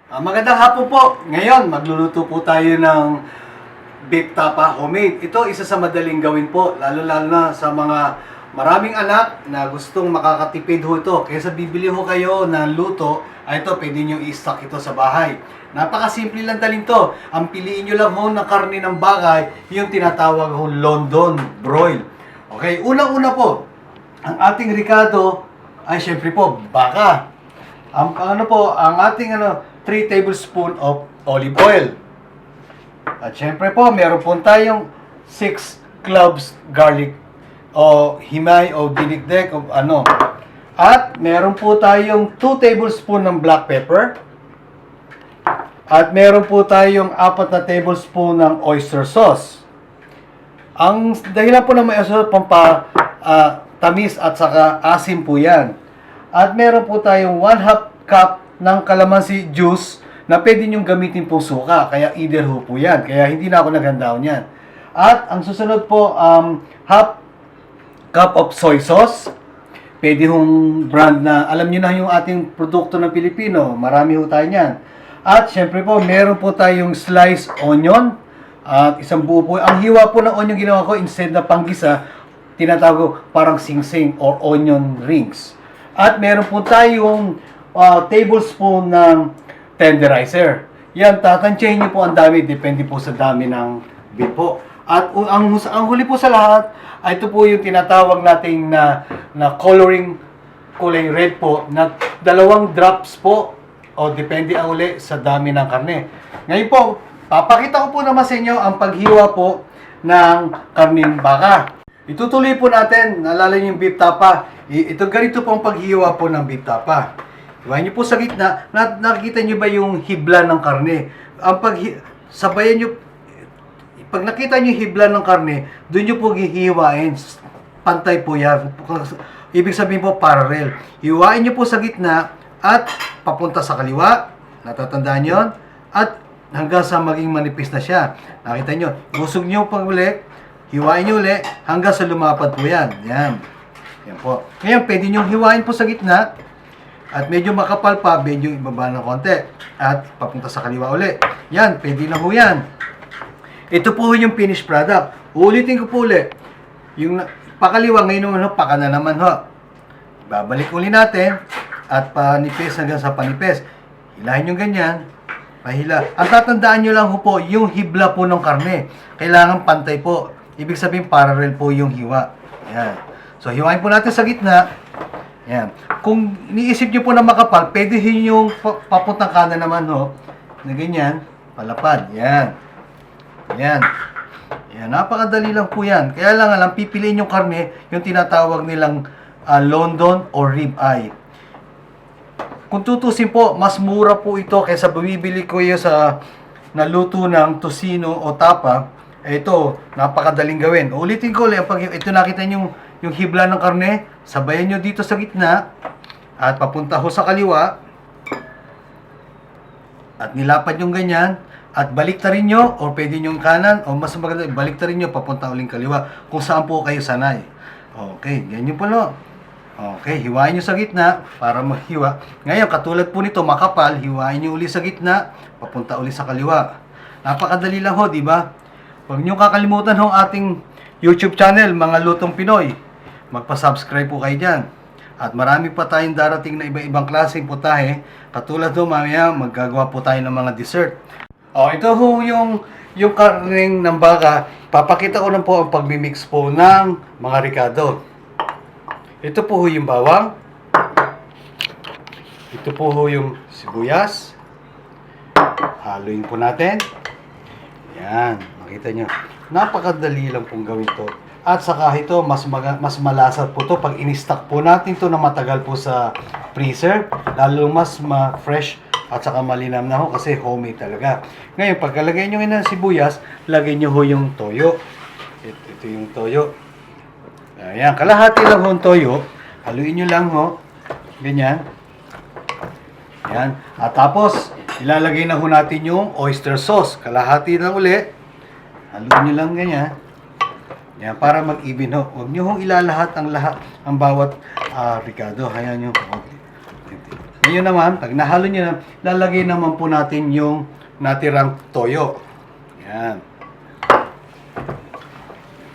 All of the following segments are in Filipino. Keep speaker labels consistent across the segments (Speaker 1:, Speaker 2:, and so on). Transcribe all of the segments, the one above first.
Speaker 1: Magandang hapon po. Ngayon, magluluto po tayo ng beef tapa homemade. Ito, isa sa madaling gawin po, lalo-lalo na sa mga maraming anak na gustong makakatipid ho ito. Kaysa bibili ho kayo ng luto, ito, pwede nyo i-stock ito sa bahay. Napakasimple lang talin to. Ang piliin nyo lang ho ng karne ng bakay, yung tinatawag ho London broil. Okay, unang-una po, ang ating ricado ay syempre po, baka. Ang ating 3 tablespoon of olive oil. At syempre po, meron po tayong 6 cloves garlic o himay o dinikdik o ano. At meron po tayong 2 tablespoon ng black pepper. At meron po tayong 4 na tablespoon ng oyster sauce. Ang dahilan po ng may oyster tamis at saka asim po yan. At meron po tayong 1/2 cup ng calamansi juice na pwede nyong gamitin po suka. Kaya either ho po yan. Kaya hindi na ako naghandaon yan. At ang susunod po, 1/2 cup of soy sauce. Pwede hong brand na, alam nyo na yung ating produkto ng Pilipino. Marami ho tayo yan. At syempre po, meron po tayong sliced onion. At isang buo po. Ang hiwa po ng onion ginawa ko, instead na panggisa, tinatawag ko parang sing-sing or onion rings. At meron po tayong tablespoon ng tenderizer. Yan, tatansyahin nyo po ang dami, depende po sa dami ng beef po. At ang huli po sa lahat, ay ito po yung tinatawag nating na kulay red po, na 2 drops po, o depende ang uli sa dami ng karne. Ngayon po, papakita ko po naman sa inyo ang paghiwa po ng karning baka. Itutuloy po natin, naalala niyo yung beef tapa. Ito ganito po ang paghiwa po ng beef tapa. Iwain niyo po sa gitna, nakikita niyo ba yung hibla ng karne? Sabayan niyo, pag nakita niyo yung hibla ng karne, doon niyo po hihiwain. Pantay po yan. Ibig sabihin po parallel. Hiwain niyo po sa gitna at papunta sa kaliwa. Natatandaan yon. At hanggang sa maging manipis na siya. Nakita niyo, busog niyo pag uli, hiwain niyo uli, hanggang sa lumapad po yan. Yan. Yan po. Ngayon, pwede niyo hiwain po sa gitna. At medyo makapal pa, medyo ibaba ng konti. At papunta sa kaliwa uli. Yan, pwede na ho yan. Ito po yung finished product. Uulitin ko po uli. Yung pakaliwa, ngayon naman ho, paka na naman ho. Babalik uli natin. At panipis hanggang sa panipis. Hilahin yung ganyan. Pahila. Ang tatandaan nyo lang ho po, yung hibla po ng karne. Kailangan pantay po. Ibig sabihin, parallel po yung hiwa. Yan. So, hiwain po natin sa gitna. Yan. Kung niisip nyo po na makapal, pwede yung papuntang kanan naman ho. Na ganyan. Palapad. Yan. Yan. Yan. Napakadali lang po yan. Kaya lang alam, pipiliin yung karne, yung tinatawag nilang London or rib eye. Kung tutusin po, mas mura po ito kaysa bumibili ko yung sa naluto ng tocino o tapa. Ito, napakadaling gawin. Ulitin ko ulit, pag ito nakita nyo yung hibla ng karne, sabayan nyo dito sa gitna at papunta ho sa kaliwa at nilapad yung ganyan at baliktarin nyo o pwede nyo kanan o mas maganda, baliktarin nyo papunta uling kaliwa kung saan po kayo sanay. Okay, ganyan po no. Okay, hiwain nyo sa gitna para maghiwa. Ngayon, katulad po nito, makapal, hiwain nyo uli sa gitna, papunta uli sa kaliwa. Napakadali lang ho, di ba? Huwag nyo kakalimutan ho ang ating YouTube channel, Mga Lutong Pinoy. Magpa-subscribe po kayo dyan. At marami pa tayong darating na iba-ibang klaseng putahe. Katulad ho, mamaya maggagawa po tayo ng mga dessert. Ito ho yung karning ng baka. Papakita ko lang po ang pagmimix po ng mga ricado. Ito po ho yung bawang. Ito po ho yung sibuyas. Haluin po natin. Yan, makita nyo. Napakadali lang pong gawin to. At saka ito, mas malasa po to pag in-stock po natin to na matagal po sa freezer. Lalo mas fresh at saka malinam na ho kasi homemade talaga. Ngayon, pagkalagay nyo ng sibuyas, lagay nyo ho yung toyo. Ito yung toyo. Ayan, kalahati lang ho ang toyo. Haluin nyo lang ho. Ganyan. Ayan. At tapos, ilalagay na ho natin yung oyster sauce. Kalahati lang uli. Haluin nyo lang ganyan. Yan, para mag-even ho. Huwag nyo hong ilalahat ang bawat ricado. Ayan yung Ngayon naman, pag nahalo nyo na, lalagay naman po natin yung natirang toyo. Yan.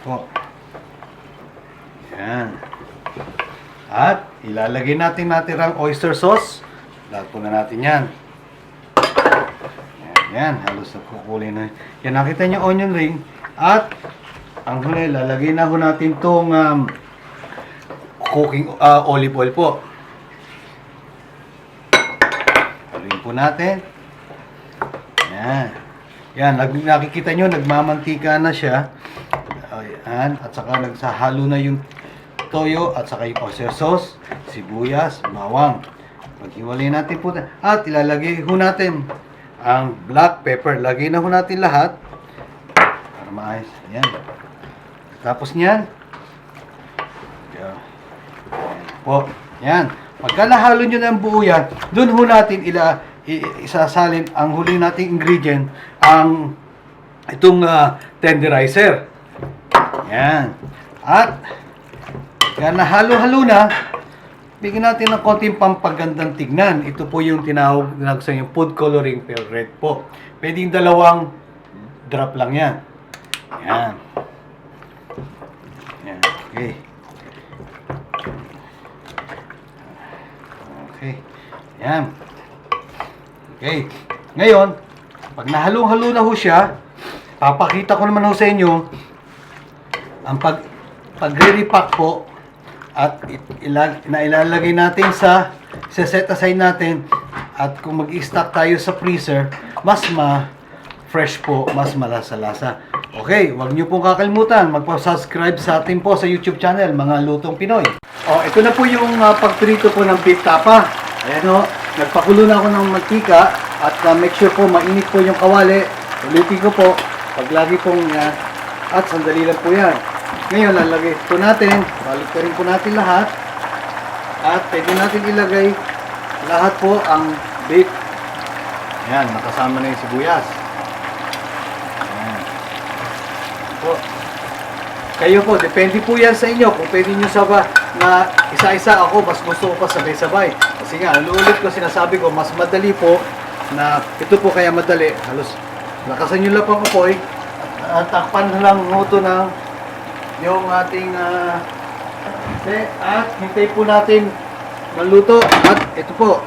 Speaker 1: Po. Yan. At ilalagay natin natirang oyster sauce. Lahat po na natin yan. Yan, halos na kukulin na. Yan, nakita nyo onion ring. At ang huli, lalagay na ho natin itong cooking olive oil po. Haluin po natin. Yan. Yan, nakikita nyo, nagmamantika na siya. Ayan, at saka nagsahalo na yung toyo at saka yung oyster sauce, sibuyas, bawang. Paghiwalay natin po. At ilalagay ho natin ang black pepper. Lagay na ho natin lahat para maayos. Ayan. Tapos niyan. Ayan po. Ayan. Pagka nahalo nyo na ang buo yan, dun ho natin isasalin ang huli nating ingredient, ang itong tenderizer. Ayan. At kaya nahalo-halo na, bigyan natin ng konting pampagandang tignan. Ito po yung tinawag sa yung food coloring pero red po. Pwedeng dalawang drop lang yan. Yan. Yan. Okay. Okay. Yan. Okay. Ngayon, pag nahalo-halo na ho siya, papakita ko naman ho sa inyo ang pagre-repack po. At ilalagay natin sa set aside natin, at kung mag-i-stock tayo sa freezer, mas fresh po, mas malasa-lasa. Okay, wag niyo pong kakalimutan magpa-subscribe sa atin po sa YouTube channel, Mga Lutong Pinoy. Ito na po yung pagprito po ng beef tapa. Ayan nagpakulo na ako ng mantika at make sure po mainit po yung kawali. Ulitin ko po, pag lagi pong at sandali lang po yan. Ngayon, lalagay po natin, baliktarin po natin lahat, at pwede natin ilagay lahat po ang beef. Ayan, nakasama na yung sibuyas. Ayan. Po. Kayo po, depende po yan sa inyo, kung pwede nyo na isa-isa. Ako, mas gusto ko pa sabay-sabay. Kasi nga, ulit ko sinasabi ko, mas madali po, na ito po kaya madali, halos lakasan nyo lang po ang apoy, at takpan lang ito ng yung ating at hintay po natin maluto. At ito po,